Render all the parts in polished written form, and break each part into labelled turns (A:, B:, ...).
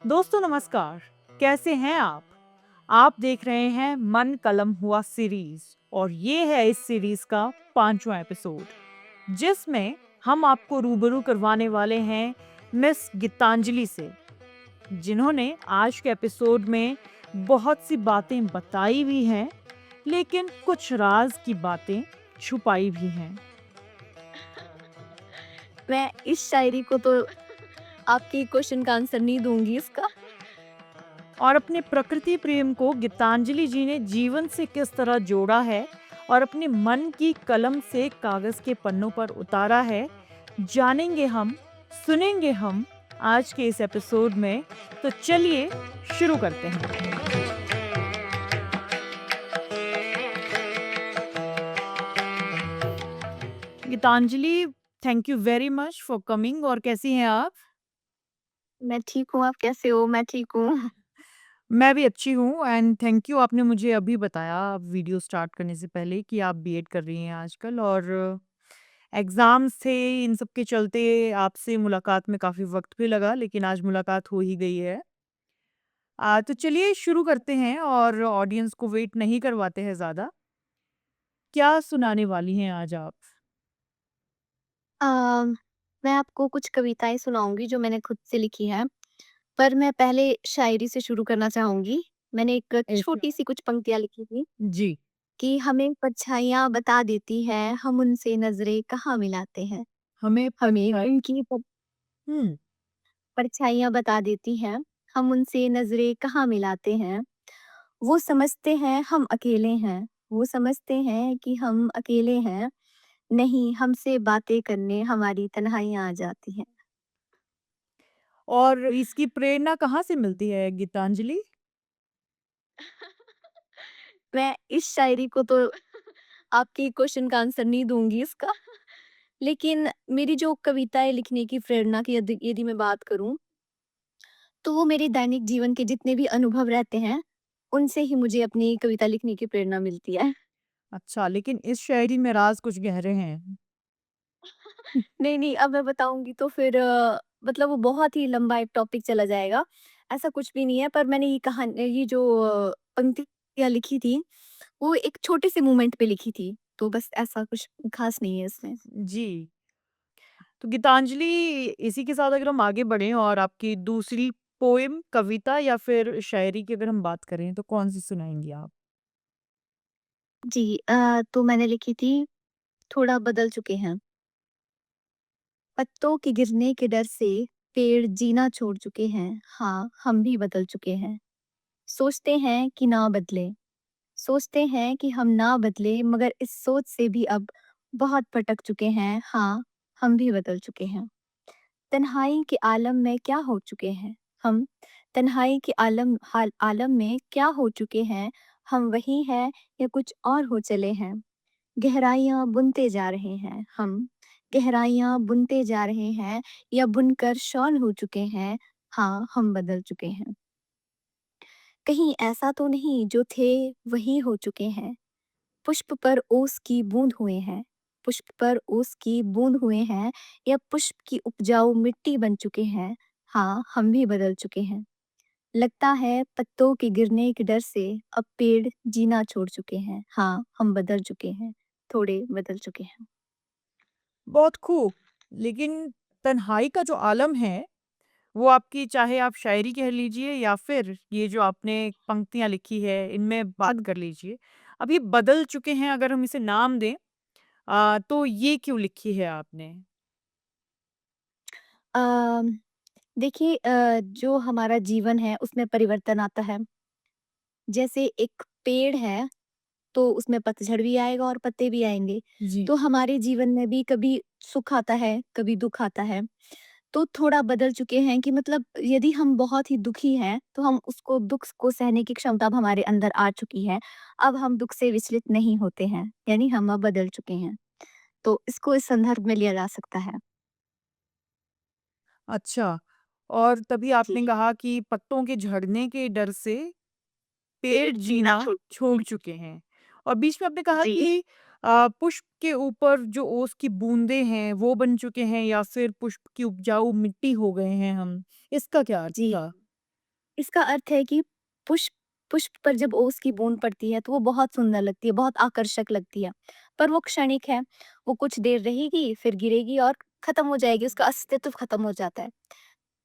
A: दोस्तों नमस्कार। कैसे हैं आप? आप देख रहे हैं मन कलम हुआ सीरीज और ये है इस सीरीज का 5वां एपिसोड जिसमें हम आपको रूबरू करवाने वाले हैं मिस गीतांजलि से, जिन्होंने आज के एपिसोड में बहुत सी बातें बताई भी हैं, लेकिन कुछ राज की बातें छुपाई भी हैं।
B: मैं इस शायरी को तो आपके क्वेश्चन का आंसर नहीं दूँगी इसका।
A: और अपने प्रकृति प्रेम को गीतांजलि जी ने जीवन से किस तरह जोड़ा है और अपने मन की कलम से कागज के पन्नों पर उतारा है, जानेंगे हम, सुनेंगे हम आज के इस एपिसोड में। तो चलिए शुरू करते हैं। Geetanjali, thank you very much for coming. और कैसी हैं आप?
B: मैं ठीक हूँ, आप कैसे हो? मैं ठीक हूँ।
A: मैं भी अच्छी हूँ एंड थैंक यू, आपने मुझे अभी बताया वीडियो स्टार्ट करने से पहले कि आप बीएड कर रही हैं आजकल, और एग्ज़ाम्स थे, इन सब के चलते आपसे मुलाकात में काफ़ी वक़्त भी लगा, लेकिन आज मुलाकात हो ही गई है। तो चलिए शुरू करते हैं और ऑडियंस को वेट नहीं करवाते हैं ज़्यादा। क्या सुनाने वाली हैं आज आप?
B: अ, मैं आपको कुछ कविताएँ सुनाऊँगी जो मैंने खुद से लिखी हैं, पर मैं पहले शायरी से शुरू करना चाहूँगी। मैंने एक
A: ऐसे
B: छोटी-सी कुछ पंक्तियाँ लिखी थी
A: जी।
B: कि हमें परछाइयाँ बता देती हैं, हम उनसे नज़रें कहाँ मिलाते हैं।
A: हमें
B: हमें
A: परछाई
B: उनकी
A: हुँ।
B: परछाइयाँ बता देती हैं, हम उनसे नज़रें कहाँ मिलाते हैं। वो समझते हैं हम अकेले हैं, वो समझते हैं कि हम अकेले हैं, नहीं हमसे बातें करने हमारी तन्हाइयाँ आ जाती हैं।
A: और इसकी प्रेरणा कहाँ से मिलती है गीतांजलि?
B: मैं इस शायरी को तो आपके क्वेश्चन का आंसर नहीं दूँगी इसका, लेकिन मेरी जो कविताएँ लिखने की प्रेरणा की यदि यदि मैं बात करूँ, तो वो मेरे दैनिक जीवन के जितने भी अनुभव रहते हैं, उनसे ही मुझे अपनी कविता लिखने की प्रेरणा मिलती है।
A: अच्छा, लेकिन इस शायरी में राज़ कुछ गहरे हैं।
B: नहीं, नहीं, अब मैं बताऊँगी तो फिर मतलब वो बहुत ही लंबा एक टॉपिक चला जाएगा। ऐसा कुछ भी नहीं है, पर मैंने ये जो पंक्तियाँ लिखी थी, वो एक छोटे से मोमेंट पे लिखी थी, तो बस ऐसा कुछ ख़ास नहीं है इसमें।
A: जी। तो गीतांजलि, इसी के साथ अगर हम आगे बढ़ें और आपकी दूसरी पोएम, कविता या फिर शायरी की अगर हम बात करें तो कौन-सी सुनाएँगी आप?
B: जी तो मैंने लिखी थी, थोड़ा बदल चुके हैं। पत्तों के गिरने के डर से पेड़ जीना छोड़ चुके हैं। हाँ, हम भी बदल चुके हैं। सोचते हैं कि ना बदले, सोचते हैं कि हम ना बदले, मगर इस सोच से भी अब बहुत भटक चुके हैं। हाँ, हम भी बदल चुके हैं। तन्हाई के आलम में क्या हो चुके हैं हम? तन्हाई के आलम में क्या हो चुके हैं? हम वही हैं या कुछ और हो चले हैं? गहराइयाँ बुनते जा रहे हैं हम, गहराइयाँ बुनते जा रहे हैं, या बुनकर शॉल हो चुके हैं। हाँ, हम बदल चुके हैं। कहीं ऐसा तो नहीं जो थे वही हो चुके हैं। पुष्प पर ओस की बूंद हुए हैं, पुष्प पर ओस की बूंद हुए हैं, या पुष्प की उपजाऊ मिट्टी बन चुके हैं। हाँ, हम भी बदल चुके हैं। लगता है पत्तों के गिरने के डर से अब पेड़ जीना छोड़ चुके हैं। हाँ, हम बदल चुके हैं, थोड़े बदल चुके हैं।
A: बहुत खूब। लेकिन तन्हाई का जो आलम है, वो आपकी, चाहे आप शायरी कह लीजिए या फिर ये जो आपने पंक्तियाँ लिखी है, इनमें बात कर लीजिए। अब ये बदल चुके हैं, अगर हम इसे नाम दें, तो ये क्यों लिखी है आपने?
B: अम, देखिए जो हमारा जीवन है उसमें परिवर्तन आता है। जैसे एक पेड़ है तो उसमें पतझड़ भी आएगा और पत्ते भी आएँगे।
A: जी।
B: तो हमारे जीवन में भी कभी सुख आता है, कभी दुःख आता है। तो थोड़ा बदल चुके हैं कि मतलब यदि हम बहुत ही दुखी हैं, तो हम उसको दुःख को सहने की क्षमता अब हमारे अंदर आ चुकी है। अब हम दुःख से विचलित नहीं होते हैं, यानी हम अब बदल चुके हैं। तो इसको इस संदर्भ में लिया जा सकता है।
A: अच्छा, और तभी
B: जी।
A: आपने कहा कि पत्तों के झड़ने के डर से पेड़
B: पेड़ जीना
A: जीना
B: छोड़
A: छोड़ चुके हैं। और बीच में आपने कहा
B: जी।
A: कि पुष्प के ऊपर जो ओस की बूंदें हैं, वो बन चुके हैं या फिर पुष्प की उपजाऊ मिट्टी हो गए हैं हम। इसका क्या अर्थ
B: जी।
A: था?
B: इसका अर्थ है कि पुष्प पुष्प पर जब ओस की बूंद पड़ती है तो वो बहुत सुंदर लगती है, बहुत आकर्षक लगती है। पर वो क्षणिक है, वो कुछ देर रहेगी, फिर गिरेगी और खत्म हो जाएगी, उसका अस्तित्व खत्म हो जाता है।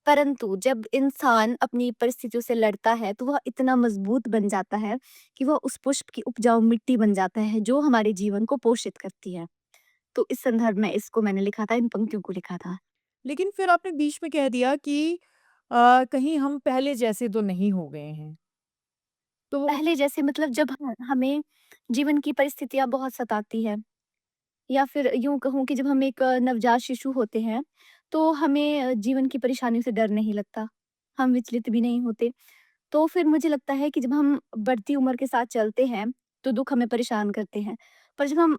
B: परंतु जब इंसान अपनी परिस्थितियों से लड़ता है तो वह इतना मजबूत बन जाता है कि वह उस पुष्प की उपजाऊ मिट्टी बन जाता है जो हमारे जीवन को पोषित करती है। तो इस संदर्भ में इसको मैंने लिखा था, इन पंक्तियों को लिखा था।
A: लेकिन फिर आपने बीच में कह दिया कि कहीं हम पहले जैसे तो नहीं हो गए हैं। तो वो
B: पहले जैसे मतलब जब हमें जीवन की परिस्थितियां बहुत सताती है, या फिर यूं कहूँ कि जब हम एक नवजात शिशु होते हैं तो हमें जीवन की परेशानियों से डर नहीं लगता, हम विचलित भी नहीं होते। तो फिर मुझे लगता है कि जब हम बढ़ती उम्र के साथ चलते हैं, तो दुःख हमें परेशान करते हैं। पर जब हम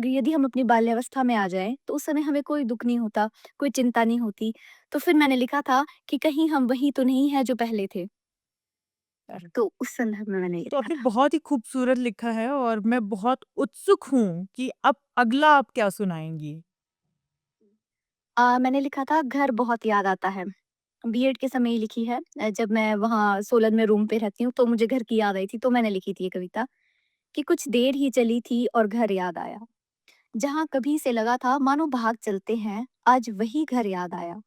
B: यदि हम अपनी बाल्यावस्था में आ जाएँ, तो उस समय हमें कोई दुःख नहीं होता, कोई चिंता नहीं होती। तो फिर मैंने लिखा था कि कहीं हम वही तो नहीं हैं जो पहले थे।
A: अरे!
B: तो उस संदर्भ में मैंने ये
A: तो
B: लिखा
A: आपने
B: था।
A: बहुत ही खूबसूरत लिखा है और मैं बहुत उत्सुक हूँ कि अब अगला आप क्या सुनाएँगी?
B: मैंने लिखा था घर बहुत याद आता है। बीएड के समय ही लिखी है। जब मैं वहाँ सोलन में रूम पे रहती हूँ, तो मुझे घर की याद आई थी, तो मैंने लिखी थी ये कविता कि कुछ देर ही चली थी और घर याद आया। जहाँ कभी से लगा था मानो भाग चलते हैं, आज वही घर याद आया।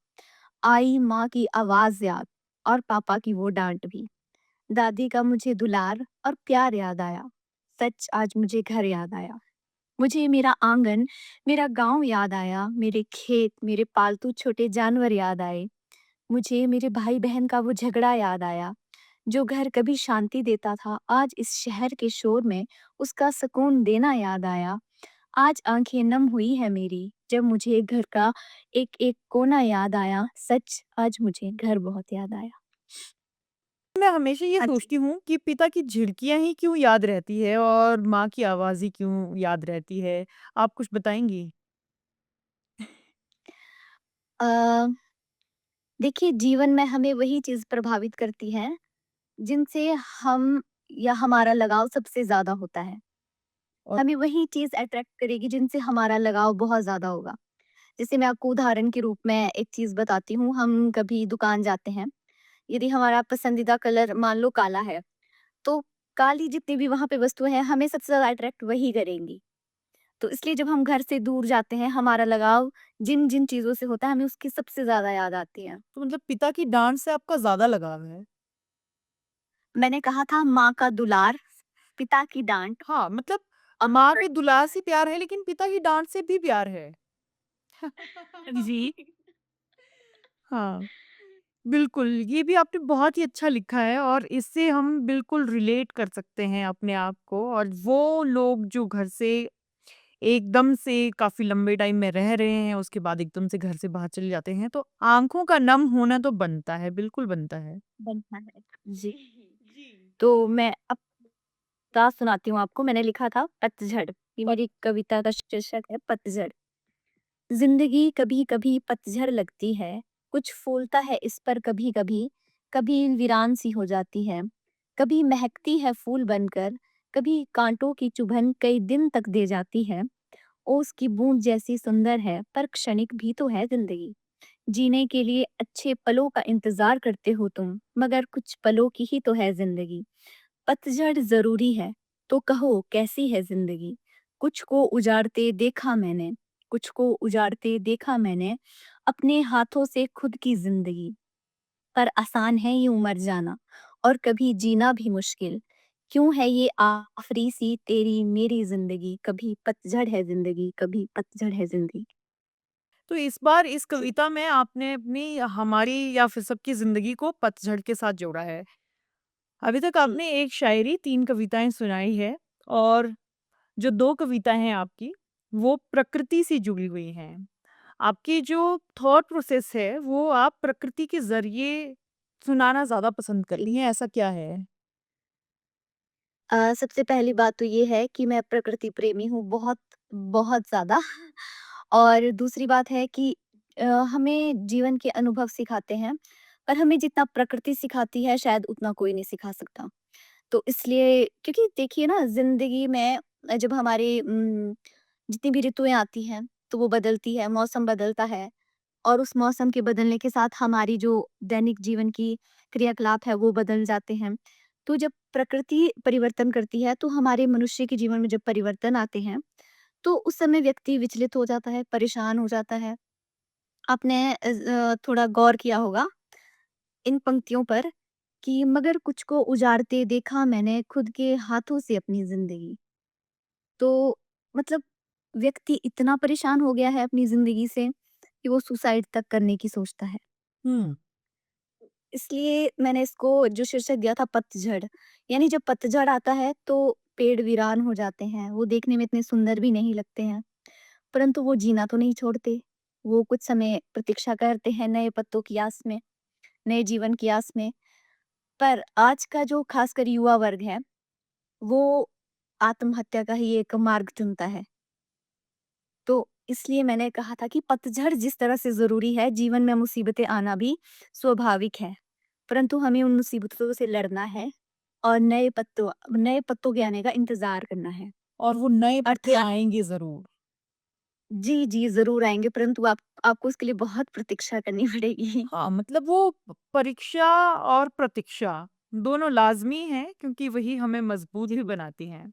B: आई माँ की आवाज़ याद और पापा की वो डाँट भी। दादी का मुझे दुलार और प्यार याद आया। सच आज मुझे घर याद आया। मुझे मेरा आंगन, मेरा गाँव याद आया, मेरे खेत, मेरे पालतू छोटे जानवर याद आए। मुझे मेरे भाई-बहन का वो झगड़ा याद आया, जो घर कभी शांति देता था, आज इस शहर के शोर में उसका सुकून देना याद आया। आज आँखें नम हुई है मेरी, जब मुझे घर का एक-एक कोना याद आया। सच आज मुझे घर बहुत याद आया।
A: मैं हमेशा ये
B: हाँ जी।
A: सोचती हूँ कि पिता की झिड़कियाँ ही क्यों याद रहती है और माँ की आवाज़ ही क्यों याद रहती है? आप कुछ बताएँगी?
B: अ, देखिए जीवन में हमें वही चीज़ प्रभावित करती है, जिनसे हम या हमारा लगाव सबसे ज़्यादा होता है।
A: और
B: हमें वही चीज़ अट्रैक्ट करेगी जिनसे हमारा लगाव बहुत ज़्यादा होगा। जैसे मैं आपको उदाहरण के रूप में एक चीज़ बताती हूँ, हम कभी दुकान जाते हैं, यदि हमारा पसंदीदा कलर मान लो काला है, तो काली जितनी भी वहाँ पे वस्तुएँ हैं, हमें सबसे ज़्यादा अट्रैक्ट वही करेंगी। तो इसलिए जब हम घर से दूर जाते हैं, हमारा लगाव जिन-जिन चीज़ों से होता है, हमें उसकी सबसे ज़्यादा याद आती है।
A: तो मतलब पिता की डाँट से आपका ज़्यादा लगाव है?
B: मैंने कहा था माँ का दुलार, पिता की डाँट
A: हाँ, मतलब
B: और
A: माँ के दुलार से प्यार है लेकिन पिता की डाँट से भी प्यार है।
B: जी।
A: हाँ। बिल्कुल, ये भी आपने बहुत ही अच्छा लिखा है और इससे हम बिल्कुल रिलेट कर सकते हैं अपने आप को और वो लोग जो घर से एकदम से काफ़ी लंबे टाइम में रह रहे हैं, उसके बाद एकदम से घर से बाहर चले जाते हैं, तो आँखों का नम होना तो बनता है, बिल्कुल बनता है।
B: बनता है। जी।
A: जी।
B: तो मैं अब दास्तान सुनाती हूँ आपको। मैंने लिखा था पतझड़। ये
A: पत
B: मेरी कविता का शीर्षक है पतझड़। जिंदगी कभी कभी पतझड़ लगती है, कुछ फूलता है इस पर कभी कभी, कभी वीरान सी हो जाती है, कभी महकती है फूल बनकर, कभी कांटों की चुभन कई दिन तक दे जाती है। ओस की बूंद जैसी सुंदर है पर क्षणिक भी तो है जिंदगी। जीने के लिए अच्छे पलों का इंतजार करते हो तुम, मगर कुछ पलों की ही तो है जिंदगी। पतझड़ जरूरी है, तो कहो कैसी है जिंदगी। कुछ को उजाड़ते देखा मैंने, कुछ को उजाड़ते देखा मैंने, अपने हाथों से खुद की जिंदगी। पर आसान है यूं मर जाना और कभी जीना भी मुश्किल। क्यों है ये आखिरी सी तेरी मेरी जिंदगी, कभी पतझड़ है जिंदगी, कभी पतझड़ है जिंदगी।
A: तो इस बार इस कविता में आपने अपनी हमारी या फिर सबकी ज़िंदगी को पतझड़ के साथ जोड़ा है। अभी तक
B: जी।
A: आपने 1 शायरी, 3 कविताएँ सुनाई है और जो 2 कविताएँ हैं आपकी, वो प्रकृति से जुड़ी हुई हैं। आपकी जो थॉट प्रोसेस है, वो आप प्रकृति के ज़रिए सुनाना ज़्यादा पसंद करती हैं, ऐसा क्या है?
B: सबसे पहली बात तो ये है कि मैं प्रकृति प्रेमी हूँ बहुत, बहुत ज़्यादा। और दूसरी बात है कि हमें जीवन के अनुभव सिखाते हैं, पर हमें जितना प्रकृति सिखाती है शायद उतना कोई नहीं सिखा सकता। तो इसलिए क्योंकि देखिए ना ज़िंदगी में जब हमारी जितनी भी ऋतुएँ आती हैं, तो वो बदलती है, मौसम बदलता है और उस मौसम के बदलने के साथ हमारी जो दैनिक जीवन की क्रियाकलाप है वो बदल जाते हैं। तो जब प्रकृति परिवर्तन करती है तो हमारे मनुष्य के जीवन में जब परिवर्तन आते हैं, तो उस समय व्यक्ति विचलित हो जाता है, परेशान हो जाता है। आपने थोड़ा गौर किया होगा इन पंक्तियों पर कि मगर कुछ को उजाड़ते देखा मैंने खुद के हाथों से अपनी ज़िंदगी। तो मतलब व्यक्ति इतना परेशान हो गया है अपनी ज़िंदगी से कि वो सुसाइड तक करने की सोचता है।
A: हुँ।
B: इसलिए मैंने इसको जो शीर्षक दिया था पतझड़, यानी जब पतझड़ आता है तो पेड़ वीरान हो जाते हैं, वो देखने में इतने सुंदर भी नहीं लगते हैं, परंतु वो जीना तो नहीं छोड़ते। वो कुछ समय प्रतीक्षा करते हैं नए पत्तों की आस में, नए जीवन की आस में। पर आज का जो खासकर युवा वर्ग है, वो आत्महत्या का ही एक मार्ग चुनता है। तो इसलिए मैंने कहा था कि पतझड़ जिस तरह से ज़रूरी है, जीवन में मुसीबतें आना भी स्वाभाविक है। परंतु हमें उन मुसीबतों से लड़ना है और नए पत्तों के आने का इंतज़ार करना है।
A: और वो नए पत्ते
B: अर्थात
A: आएँगे ज़रूर।
B: जी, जी, ज़रूर आएँगे परंतु आपको उसके लिए बहुत प्रतीक्षा करनी पड़ेगी।
A: हाँ, मतलब वो परीक्षा और प्रतीक्षा दोनों लाज़मी हैं क्योंकि वही हमें मज़बूत भी बनाती हैं।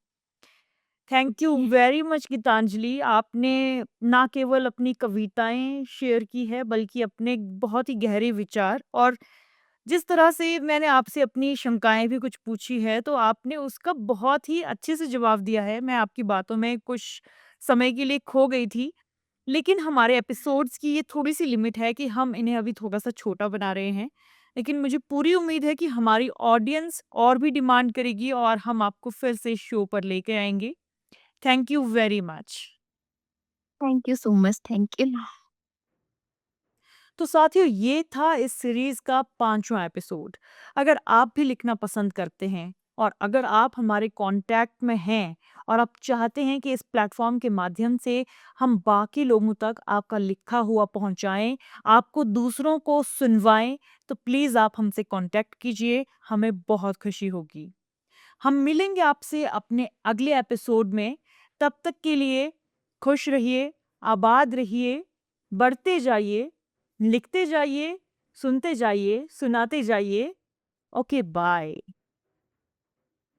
A: थैंक यू
B: जी,
A: वेरी मच गीतांजलि। आपने ना केवल अपनी कविताएँ शेयर की है बल्कि अपने बहुत ही गहरे विचार और जिस तरह से मैंने आपसे अपनी शंकाएँ भी कुछ पूछी है, तो आपने उसका बहुत ही अच्छे से जवाब दिया है। मैं आपकी बातों में कुछ समय के लिए खो गई थी, लेकिन हमारे एपिसोड्स की ये थोड़ी-सी लिमिट है कि हम इन्हें अभी थोड़ा-सा छोटा बना रहे हैं। लेकिन मुझे पूरी उम्मीद है कि हमारी ऑडियंस और भी डिमांड करेगी और हम आपको फिर से शो पर लेके आएँगे। Thank you very much.
B: Thank you so much, thank you.
A: तो साथियों ये था इस सीरीज का 5वां एपिसोड। अगर आप भी लिखना पसंद करते हैं और अगर आप हमारे कांटेक्ट में हैं और आप चाहते हैं कि इस प्लेटफॉर्म के माध्यम से हम बाकी लोगों तक आपका लिखा हुआ पहुंचाएं, आपको दूसरों को सुनवाएं, तो प्लीज़ आप हमसे कांटेक्ट कीजिए, हमें बहुत खुशी होगी। हम मिलेंगे आपसे अपने अगले एपिसोड में। तब तक के लिए खुश रहिए, आबाद रहिए, बढ़ते जाइए, लिखते जाइए, सुनते जाइए, सुनाते जाइए। Okay bye.